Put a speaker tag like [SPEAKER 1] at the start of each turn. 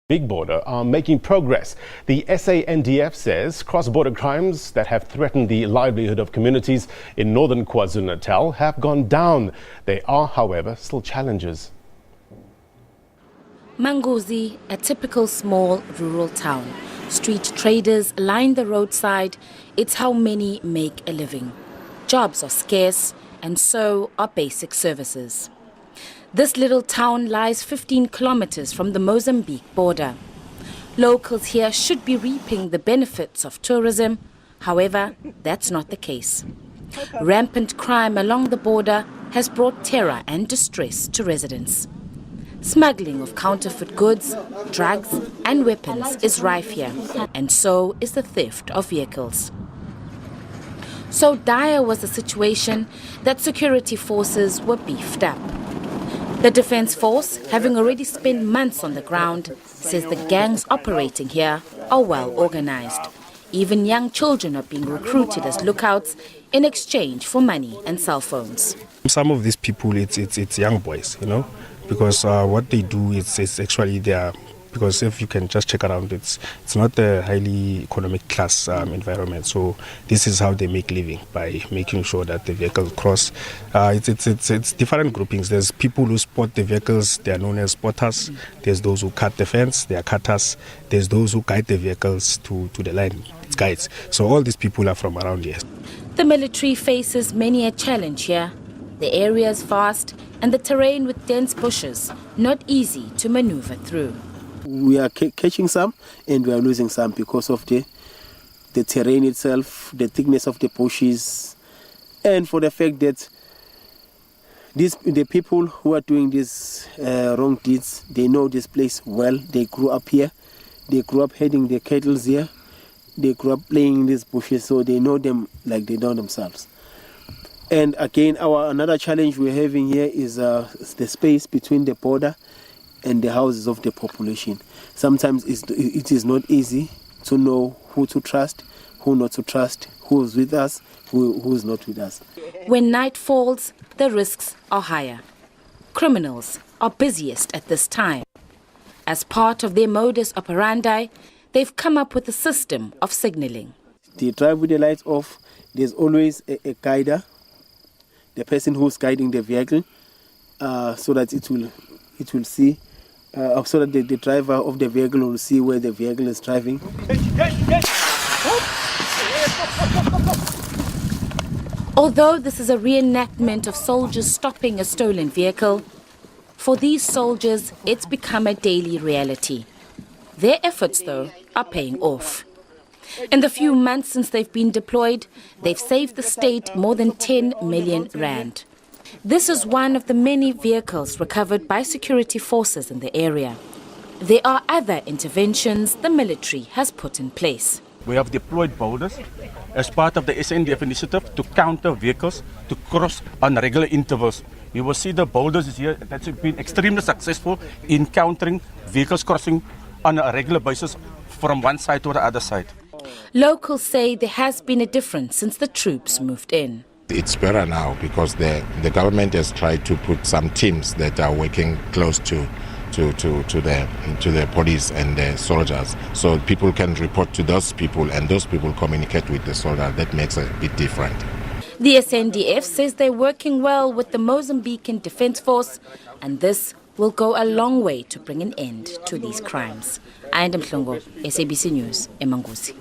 [SPEAKER 1] Big border are making progress. The SANDF says cross-border crimes that have threatened the livelihood of communities in northern KwaZulu-Natal have gone down. There are, however, still challenges.
[SPEAKER 2] Mangozi, a typical small rural town. Street traders line the roadside. It's how many make a living. Jobs are scarce, and so are basic services. This little town lies 15 kilometers from the Mozambique border. Locals here should be reaping the benefits of tourism. However, that's not the case. Rampant crime along the border has brought terror and distress to residents. Smuggling of counterfeit goods, drugs and weapons is rife here, and so is the theft of vehicles. So dire was the situation that security forces were beefed up. The Defence Force, having already spent months on the ground, says the gangs operating here are well organised. Even young children are being recruited as lookouts in exchange for money and cell phones.
[SPEAKER 3] Some of these people, it's young boys, because what they do is actually because if you can just check around, it's not a highly economic class environment. So this is how they make living, by making sure that the vehicles cross. It's different groupings. There's people who spot the vehicles, they are known as spotters. There's those who cut the fence, they are cutters. There's those who guide the vehicles to the line, it's guides. So all these people are from around here.
[SPEAKER 2] The military faces many a challenge here. The area is vast and the terrain with dense bushes, not easy to maneuver through.
[SPEAKER 4] We are catching some and we are losing some because of the terrain itself, the thickness of the bushes, and for the fact that the people who are doing these wrong deeds, they know this place well. They grew up here, they grew up herding the cattle here, they grew up playing in these bushes, so they know them like they know themselves. And again, another challenge we're having here is the space between the border and the houses of the population. Sometimes it is not easy to know who to trust, who not to trust, who's with us, who's not with us.
[SPEAKER 2] When night falls, the risks are higher. Criminals are busiest at this time. As part of their modus operandi, they've come up with a system of signaling.
[SPEAKER 4] They drive with the lights off. There's always a guider, the person who's guiding the vehicle, so that it will see. So that the driver of the vehicle will see where the vehicle is driving.
[SPEAKER 2] Although this is a reenactment of soldiers stopping a stolen vehicle, for these soldiers it's become a daily reality. Their efforts, though, are paying off. In the few months since they've been deployed, they've saved the state more than 10 million rand. This is one of the many vehicles recovered by security forces in the area. There are other interventions the military has put in place.
[SPEAKER 5] We have deployed boulders as part of the SANDF initiative to counter vehicles to cross on regular intervals. You will see the boulders here that's been extremely successful in countering vehicles crossing on a regular basis from one side to the other side.
[SPEAKER 2] Locals say there has been a difference since the troops moved in.
[SPEAKER 6] It's better now because the government has tried to put some teams that are working close to the police and the soldiers, so people can report to those people and those people communicate with the soldiers. That makes a bit different.
[SPEAKER 2] The SANDF says they're working well with the Mozambican Defence Force, and this will go a long way to bring an end to these crimes. I am Mhlongo, SABC News, eMangozi.